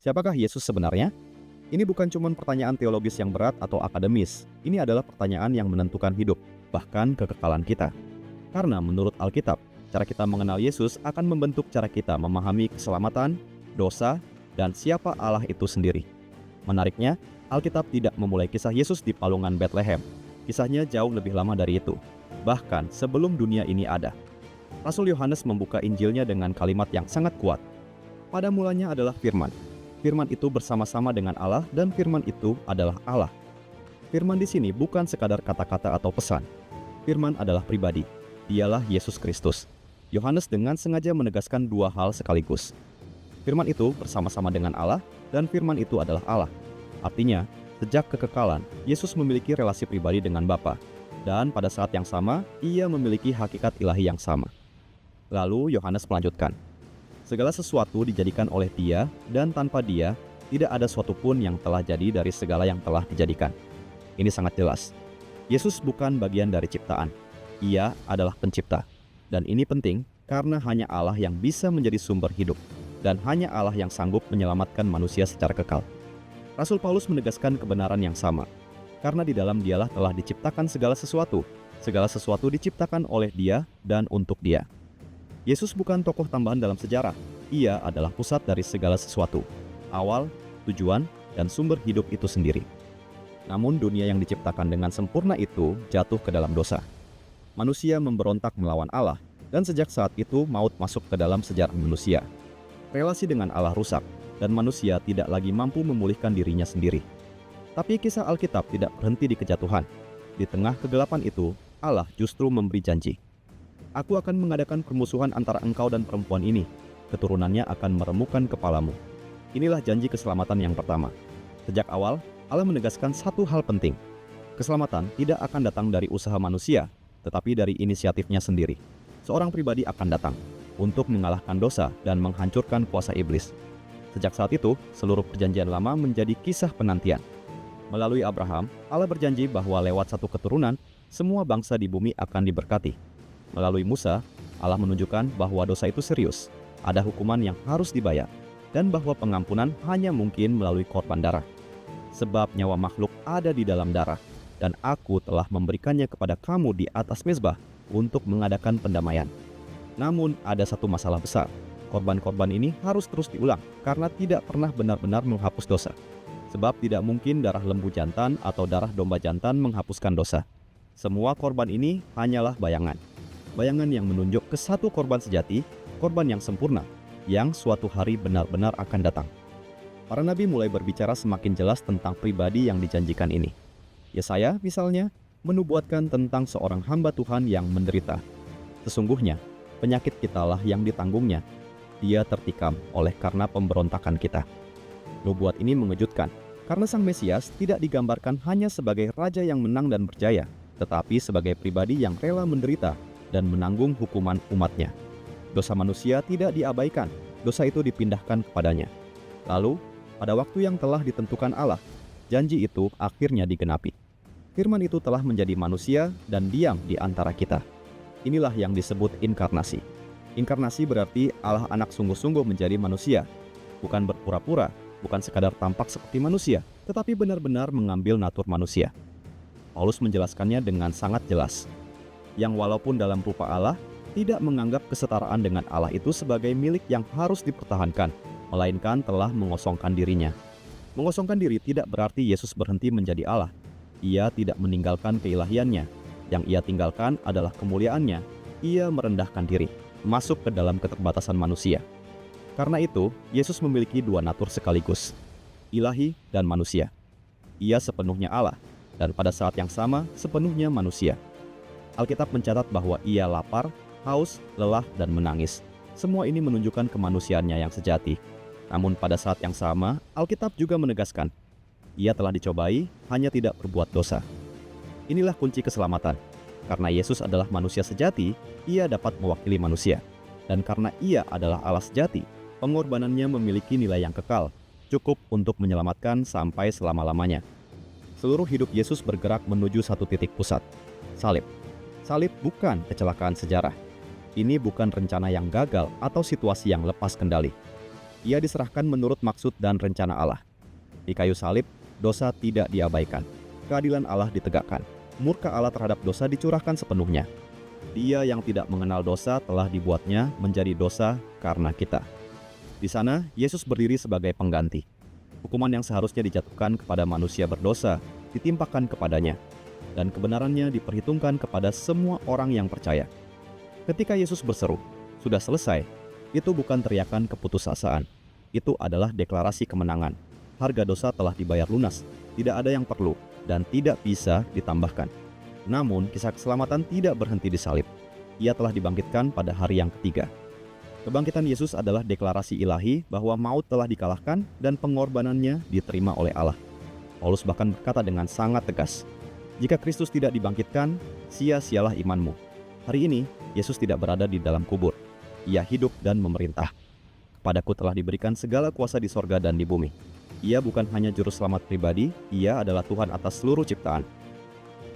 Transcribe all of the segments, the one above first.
Siapakah Yesus sebenarnya? Ini bukan cuma pertanyaan teologis yang berat atau akademis. Ini adalah pertanyaan yang menentukan hidup, bahkan kekekalan kita. Karena menurut Alkitab, cara kita mengenal Yesus akan membentuk cara kita memahami keselamatan, dosa, dan siapa Allah itu sendiri. Menariknya, Alkitab tidak memulai kisah Yesus di palungan Bethlehem. Kisahnya jauh lebih lama dari itu, bahkan sebelum dunia ini ada. Rasul Yohanes membuka Injilnya dengan kalimat yang sangat kuat. Pada mulanya adalah Firman. Firman itu bersama-sama dengan Allah dan Firman itu adalah Allah. Firman di sini bukan sekadar kata-kata atau pesan. Firman adalah pribadi. Dialah Yesus Kristus. Yohanes dengan sengaja menegaskan dua hal sekaligus. Firman itu bersama-sama dengan Allah dan Firman itu adalah Allah. Artinya, sejak kekekalan, Yesus memiliki relasi pribadi dengan Bapa. Dan pada saat yang sama, ia memiliki hakikat ilahi yang sama. Lalu Yohanes melanjutkan, segala sesuatu dijadikan oleh Dia, dan tanpa Dia, tidak ada suatu pun yang telah jadi dari segala yang telah dijadikan. Ini sangat jelas. Yesus bukan bagian dari ciptaan. Ia adalah pencipta. Dan ini penting karena hanya Allah yang bisa menjadi sumber hidup, dan hanya Allah yang sanggup menyelamatkan manusia secara kekal. Rasul Paulus menegaskan kebenaran yang sama. Karena di dalam Dialah telah diciptakan segala sesuatu. Segala sesuatu diciptakan oleh Dia dan untuk Dia. Yesus bukan tokoh tambahan dalam sejarah. Ia adalah pusat dari segala sesuatu, awal, tujuan, dan sumber hidup itu sendiri. Namun dunia yang diciptakan dengan sempurna itu jatuh ke dalam dosa. Manusia memberontak melawan Allah, dan sejak saat itu maut masuk ke dalam sejarah manusia. Relasi dengan Allah rusak, dan manusia tidak lagi mampu memulihkan dirinya sendiri. Tapi kisah Alkitab tidak berhenti di kejatuhan. Di tengah kegelapan itu, Allah justru memberi janji. Aku akan mengadakan permusuhan antara engkau dan perempuan ini. Keturunannya akan meremukkan kepalamu. Inilah janji keselamatan yang pertama. Sejak awal, Allah menegaskan satu hal penting. Keselamatan tidak akan datang dari usaha manusia, tetapi dari inisiatifnya sendiri. Seorang pribadi akan datang untuk mengalahkan dosa dan menghancurkan kuasa iblis. Sejak saat itu, seluruh perjanjian lama menjadi kisah penantian. Melalui Abraham, Allah berjanji bahwa lewat satu keturunan, semua bangsa di bumi akan diberkati. Melalui Musa, Allah menunjukkan bahwa dosa itu serius, ada hukuman yang harus dibayar, dan bahwa pengampunan hanya mungkin melalui korban darah. Sebab nyawa makhluk ada di dalam darah, dan aku telah memberikannya kepada kamu di atas mezbah untuk mengadakan pendamaian. Namun ada satu masalah besar, korban-korban ini harus terus diulang karena tidak pernah benar-benar menghapus dosa. Sebab tidak mungkin darah lembu jantan atau darah domba jantan menghapuskan dosa. Semua korban ini hanyalah bayangan. Bayangan yang menunjuk ke satu korban sejati, korban yang sempurna, yang suatu hari benar-benar akan datang. Para nabi mulai berbicara semakin jelas tentang pribadi yang dijanjikan ini. Yesaya misalnya menubuatkan tentang seorang hamba Tuhan yang menderita. Sesungguhnya, penyakit kitalah yang ditanggungnya. Dia tertikam oleh karena pemberontakan kita. Nubuat ini mengejutkan, karena Sang Mesias tidak digambarkan hanya sebagai raja yang menang dan berjaya, tetapi sebagai pribadi yang rela menderita dan menanggung hukuman umatnya. Dosa manusia tidak diabaikan, dosa itu dipindahkan kepadanya. Lalu, pada waktu yang telah ditentukan Allah, janji itu akhirnya digenapi. Firman itu telah menjadi manusia dan diam di antara kita. Inilah yang disebut inkarnasi. Inkarnasi berarti Allah anak sungguh-sungguh menjadi manusia, bukan berpura-pura, bukan sekadar tampak seperti manusia, tetapi benar-benar mengambil natur manusia. Paulus menjelaskannya dengan sangat jelas. Yang walaupun dalam rupa Allah, tidak menganggap kesetaraan dengan Allah itu sebagai milik yang harus dipertahankan, melainkan telah mengosongkan dirinya. Mengosongkan diri tidak berarti Yesus berhenti menjadi Allah. Ia tidak meninggalkan keilahiannya. Yang ia tinggalkan adalah kemuliaannya. Ia merendahkan diri, masuk ke dalam keterbatasan manusia. Karena itu, Yesus memiliki dua natur sekaligus, ilahi dan manusia. Ia sepenuhnya Allah, dan pada saat yang sama sepenuhnya manusia. Alkitab mencatat bahwa ia lapar, haus, lelah, dan menangis. Semua ini menunjukkan kemanusiaannya yang sejati. Namun pada saat yang sama, Alkitab juga menegaskan, ia telah dicobai, hanya tidak berbuat dosa. Inilah kunci keselamatan. Karena Yesus adalah manusia sejati, ia dapat mewakili manusia. Dan karena ia adalah Allah sejati, pengorbanannya memiliki nilai yang kekal, cukup untuk menyelamatkan sampai selama-lamanya. Seluruh hidup Yesus bergerak menuju satu titik pusat, salib. Salib bukan kecelakaan sejarah. Ini bukan rencana yang gagal atau situasi yang lepas kendali. Ia diserahkan menurut maksud dan rencana Allah. Di kayu salib, dosa tidak diabaikan. Keadilan Allah ditegakkan. Murka Allah terhadap dosa dicurahkan sepenuhnya. Dia yang tidak mengenal dosa telah dibuatnya menjadi dosa karena kita. Di sana, Yesus berdiri sebagai pengganti. Hukuman yang seharusnya dijatuhkan kepada manusia berdosa ditimpakan kepadanya, dan kebenarannya diperhitungkan kepada semua orang yang percaya. Ketika Yesus berseru, "Sudah selesai," itu bukan teriakan keputusasaan. Itu adalah deklarasi kemenangan. Harga dosa telah dibayar lunas, tidak ada yang perlu dan tidak bisa ditambahkan. Namun, kisah keselamatan tidak berhenti di salib. Ia telah dibangkitkan pada hari yang ketiga. Kebangkitan Yesus adalah deklarasi ilahi bahwa maut telah dikalahkan dan pengorbanannya diterima oleh Allah. Paulus bahkan berkata dengan sangat tegas, "Jika Kristus tidak dibangkitkan, sia-sialah imanmu." Hari ini, Yesus tidak berada di dalam kubur. Ia hidup dan memerintah. Kepadaku telah diberikan segala kuasa di sorga dan di bumi. Ia bukan hanya juru selamat pribadi, ia adalah Tuhan atas seluruh ciptaan.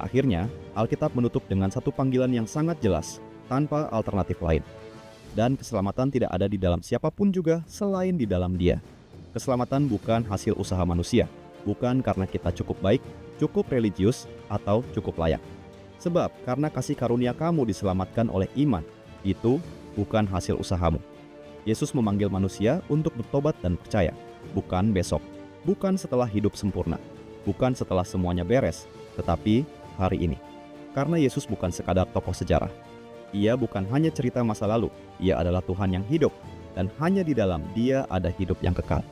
Akhirnya, Alkitab menutup dengan satu panggilan yang sangat jelas, tanpa alternatif lain. Dan keselamatan tidak ada di dalam siapapun juga selain di dalam Dia. Keselamatan bukan hasil usaha manusia, bukan karena kita cukup baik, cukup religius, atau cukup layak. Sebab karena kasih karunia kamu diselamatkan oleh iman, itu bukan hasil usahamu. Yesus memanggil manusia untuk bertobat dan percaya, bukan besok, bukan setelah hidup sempurna, bukan setelah semuanya beres, tetapi hari ini. Karena Yesus bukan sekadar tokoh sejarah. Ia bukan hanya cerita masa lalu, Ia adalah Tuhan yang hidup, dan hanya di dalam Dia ada hidup yang kekal.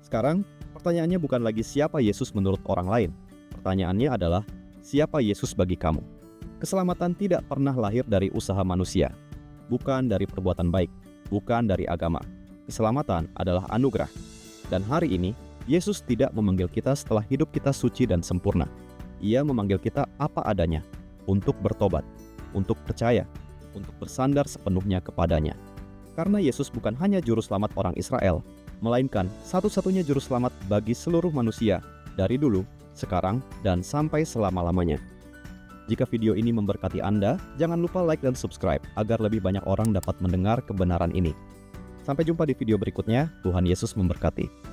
Sekarang, pertanyaannya bukan lagi siapa Yesus menurut orang lain. Pertanyaannya adalah, siapa Yesus bagi kamu? Keselamatan tidak pernah lahir dari usaha manusia, bukan dari perbuatan baik, bukan dari agama. Keselamatan adalah anugerah. Dan hari ini, Yesus tidak memanggil kita setelah hidup kita suci dan sempurna. Ia memanggil kita apa adanya, untuk bertobat, untuk percaya, untuk bersandar sepenuhnya kepadanya. Karena Yesus bukan hanya juru selamat orang Israel, melainkan satu-satunya juru selamat bagi seluruh manusia, dari dulu, sekarang, dan sampai selama-lamanya. Jika video ini memberkati Anda, jangan lupa like dan subscribe agar lebih banyak orang dapat mendengar kebenaran ini. Sampai jumpa di video berikutnya, Tuhan Yesus memberkati.